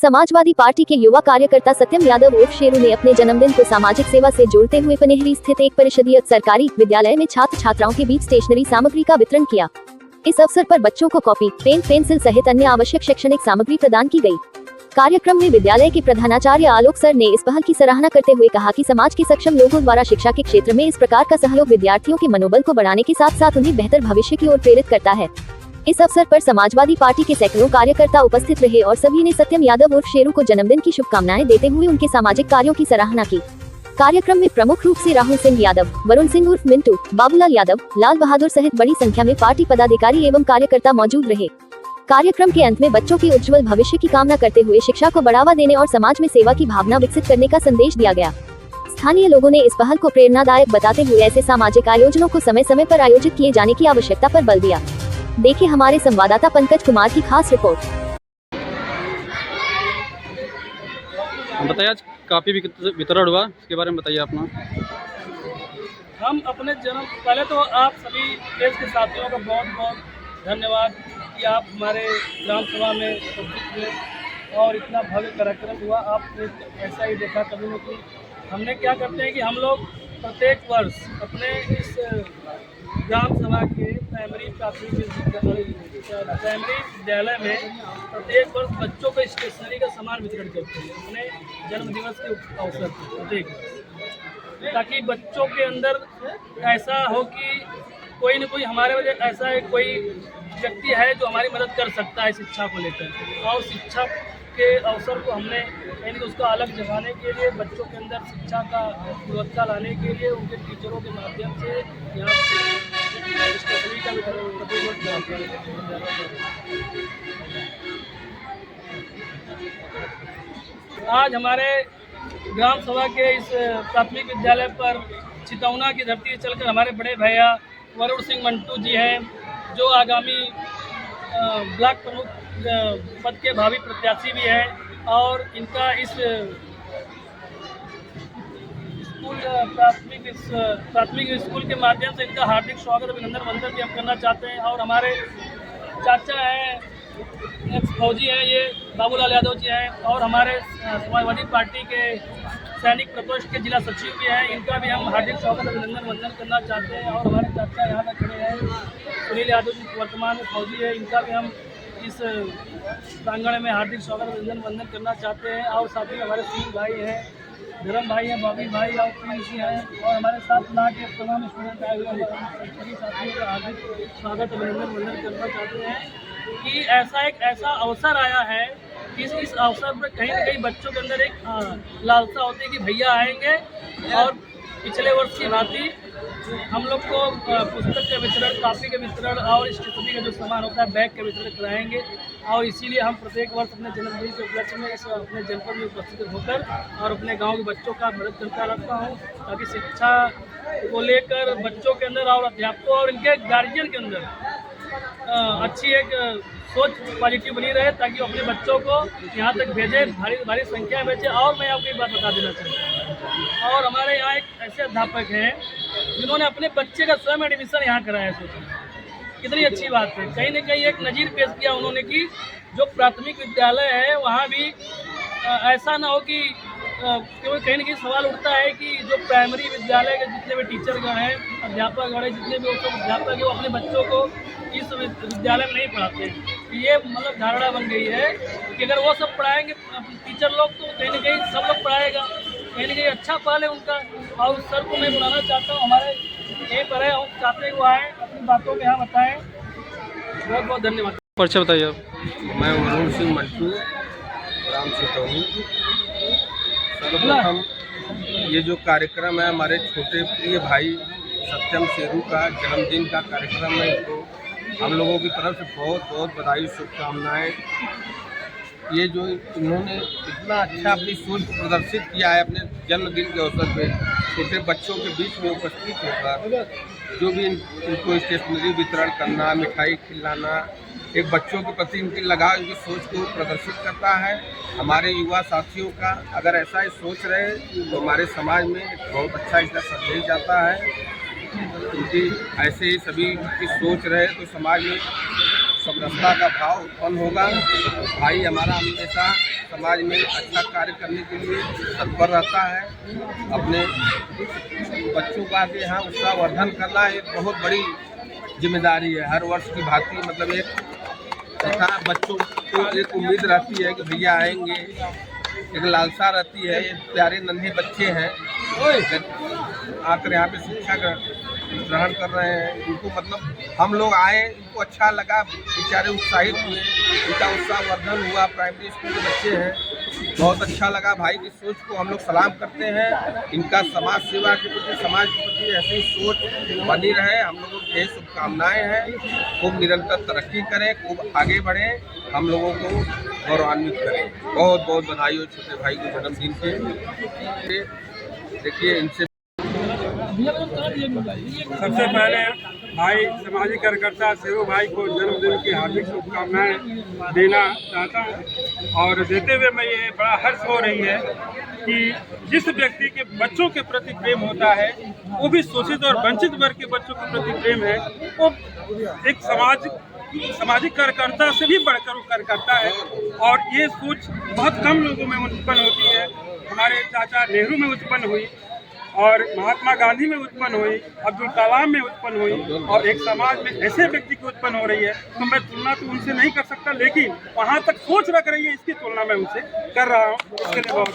Samajwadi party के युवा कार्यकर्ता सत्यम यादव उर्फ शेरू ने अपने जन्मदिन को सामाजिक सेवा से जोड़ते हुए पनेहरी स्थित एक परिषदीय सरकारी विद्यालय में छात्र छात्राओं के बीच स्टेशनरी सामग्री का वितरण किया। इस अवसर पर बच्चों को कॉपी, पेन, पेंसिल सहित अन्य आवश्यक शैक्षणिक सामग्री प्रदान की गई। कार्यक्रम में विद्यालय के प्रधानाचार्य आलोक सर ने इस पहल की सराहना करते हुए कहा कि समाज के सक्षम लोगों द्वारा शिक्षा के क्षेत्र में इस प्रकार का सहयोग विद्यार्थियों के मनोबल को बढ़ाने के साथ साथ उन्हें बेहतर भविष्य की ओर प्रेरित करता है। इस अवसर पर समाजवादी पार्टी के सैकड़ों कार्यकर्ता उपस्थित रहे और सभी ने सत्यम यादव उर्फ शेरू को जन्मदिन की शुभकामनाएं देते हुए उनके सामाजिक कार्यों की सराहना की। कार्यक्रम में प्रमुख रूप से राहुल सिंह यादव, वरुण सिंह उर्फ मिंटू, बाबूलाल यादव, लाल बहादुर सहित बड़ी संख्या में पार्टी पदाधिकारी एवं कार्यकर्ता मौजूद रहे। कार्यक्रम के अंत में बच्चों के उज्जवल भविष्य की कामना करते हुए शिक्षा को बढ़ावा देने और समाज में सेवा की भावना विकसित करने का संदेश दिया गया। स्थानीय लोगों ने इस पहल को प्रेरणादायक बताते हुए ऐसे सामाजिक आयोजनों को समय समय पर आयोजित किए जाने की आवश्यकता पर बल दिया। देखिए हमारे संवाददाता पंकज कुमार की खास रिपोर्ट। बताइए, आज काफी वितरण हुआ, इसके बारे में बताइए अपना। हम अपने जन्म पहले तो आप सभी देश के साथियों का बहुत बहुत धन्यवाद कि आप हमारे ग्राम सभा में उपस्थित हुए और इतना भव्य कार्यक्रम हुआ। आपने ऐसा ही देखा कभी न कभी। हमने क्या करते हैं कि हम लोग प्रत्येक वर्ष अपने इस ग्राम सभा के प्राइमरी विद्यालय में प्रत्येक वर्ष बच्चों को स्टेशनरी का सामान वितरण करते हैं अपने जन्म दिवस के अवसर पर प्रत्येक वर्ष, ताकि बच्चों के अंदर ऐसा हो कि कोई न कोई हमारे वजह ऐसा है कोई व्यक्ति है जो हमारी मदद कर सकता है शिक्षा को लेकर। और शिक्षा के अवसर को हमने यानी कि उसका अलग जगाने के लिए, बच्चों के अंदर शिक्षा का गुणवत्ता लाने के लिए उनके टीचरों के माध्यम से यहाँ स्टेशनरी का वितरण आज हमारे ग्राम सभा के इस प्राथमिक विद्यालय पर चितौना की धरती चलकर हमारे बड़े भैया वरुण सिंह मंटू जी हैं, जो आगामी ब्लॉक प्रमुख पद के भावी प्रत्याशी भी हैं और इनका इस स्कूल प्राथमिक स्कूल के माध्यम से इनका हार्दिक स्वागत अभिनंदन वंदन भी हम करना चाहते हैं। और हमारे चाचा हैं, एक्स फौजी हैं, ये बाबूलाल यादव जी हैं और हमारे समाजवादी पार्टी के सैनिक प्रकोष्ठ के जिला सचिव भी हैं, इनका भी हम हार्दिक स्वागत अभिनंदन वंदन करना चाहते हैं। और हमारे चाचा यहाँ तक खड़े हैं सुनील यादव जी, वर्तमान में फौजी है, इनका भी हम इस प्रांगण में हार्दिक स्वागत अभिनंदन वंदन करना चाहते हैं। और साथ ही हमारे सिंह भाई हैं, धर्म भाई हैं, बॉबी भाई और प्रिंसी हैं और हमारे साथ ना के तमाम स्टूडेंट आए हुए हैं, सभी साथियों का हार्दिक स्वागत अभिनंदन वंदन करना चाहते हैं कि ऐसा अवसर आया है कि इस अवसर पर कहीं ना कहीं बच्चों के अंदर एक लालसा होती है कि भैया आएंगे और पिछले वर्ष की भांति हम लोग को पुस्तक के वितरण, कापी के वितरण और स्टेशनरी का जो सामान होता है बैग के वितरण कराएंगे। और इसीलिए हम प्रत्येक वर्ष अपने जन्मदिन के उपलक्ष्य में इस अपने जनपद में उपस्थित होकर और अपने गांव के बच्चों का मदद करता रहता हूं, ताकि शिक्षा को लेकर बच्चों के अंदर और अध्यापकों और इनके गार्जियन के अंदर अच्छी एक सोच पॉजिटिव बनी रहे, ताकि वो अपने बच्चों को यहाँ तक भेजे, भारी संख्या में भेजे। और मैं आपको एक बात बता देना चाहता हूँ, और हमारे यहाँ एक ऐसे अध्यापक हैं जिन्होंने अपने बच्चे का स्वयं एडमिशन यहाँ कराया। सोचिए कितनी अच्छी बात है। कहीं न कहीं एक नज़ीर पेश किया उन्होंने कि जो प्राथमिक विद्यालय है वहाँ भी ऐसा ना हो कि क्योंकि कहीं न कहीं सवाल उठता है कि जो प्राइमरी विद्यालय के जितने भी टीचरगण हैं, अध्यापकगण हैं, जितने भी अध्यापक हैं, वो अपने बच्चों को इस विद्यालय में नहीं पढ़ाते। ये मतलब धारणा बन गई है कि अगर वो सब पढ़ाएंगे टीचर लोग तो कहीं न कहीं सब लोग पढ़ाएगा, कहीं न कहीं अच्छा पहल है उनका। और उस सर को मैं बुलाना चाहता हूँ, हमारे यहीं पर है, हम चाहते हुए आए अपनी बातों में यहाँ बताएँ। बहुत बहुत धन्यवाद। परिचय बताइए आप। मैं वरुण सिंह मंटू, ग्राम चितौनी। सर्वप्रथम ये जो कार्यक्रम है हमारे छोटे प्रिय भाई सत्यम शेरू का जन्मदिन का कार्यक्रम है, तो हम लोगों की तरफ से बहुत बहुत बधाई, शुभकामनाएँ। ये जो इन्होंने इतना अच्छा अपनी सोच प्रदर्शित किया है अपने जन्मदिन के अवसर पे, छोटे बच्चों के बीच में उपस्थित होकर जो भी इनको स्टेशनरी वितरण करना, मिठाई खिलाना, एक बच्चों के प्रति इनकी लगाव, इनकी सोच को प्रदर्शित करता है। हमारे युवा साथियों का अगर ऐसा ही सोच रहे तो हमारे समाज में बहुत अच्छा इसका संदेश जाता है। इनकी ऐसे ही सभी की सोच रहे तो समाज में समरसता का भाव उत्पन्न होगा। भाई हमारा हमेशा समाज में अच्छा कार्य करने के लिए तत्पर रहता है। अपने बच्चों का के यहाँ उत्साहवर्धन करना एक बहुत बड़ी जिम्मेदारी है। हर वर्ष की भांति मतलब एक ऐसा बच्चों को एक उम्मीद रहती है कि भैया आएंगे, एक लालसा रहती है। ये प्यारे नन्हे बच्चे हैं आकर यहाँ पे शिक्षा ग्रहण कर रहे हैं। इनको मतलब हम लोग आए, इनको अच्छा लगा, बेचारे उत्साहित हुए, इनका उत्साहवर्धन हुआ। प्राइमरी स्कूल के बच्चे हैं, बहुत अच्छा लगा। भाई की सोच को हम लोग सलाम करते हैं। इनका समाज सेवा के प्रति, समाज के प्रति ऐसी सोच बनी रहे। हम लोगों की यही शुभकामनाएं हैं। खूब निरंतर तरक्की करें, खूब आगे बढ़ें, हम लोगों को गौरवान्वित करें। बहुत बहुत बधाई हो छोटे भाई को जन्मदिन के। देखिए इनसे सबसे पहले भाई सामाजिक कार्यकर्ता शेरू भाई को जन्मदिन की हार्दिक शुभकामनाएं देना चाहता हूं। और देते हुए मैं ये बड़ा हर्ष हो रही है कि जिस व्यक्ति के बच्चों के प्रति प्रेम होता है, वो भी शोषित और वंचित वर्ग के बच्चों के प्रति प्रेम है, वो एक सामाजिक कार्यकर्ता से भी बढ़कर वो कार्य करता है। और ये सोच बहुत कम लोगों में उत्पन्न होती है। हमारे चाचा नेहरू में उत्पन्न हुई और महात्मा गांधी में उत्पन्न हुई, अब्दुल कलाम में उत्पन्न हुई, और एक समाज में ऐसे व्यक्ति की उत्पन्न हो रही है। तो मैं तुलना तो उनसे नहीं कर सकता, लेकिन वहाँ तक सोच रख रही है, इसकी तुलना मैं उनसे कर रहा हूँ। इसके लिए बहुत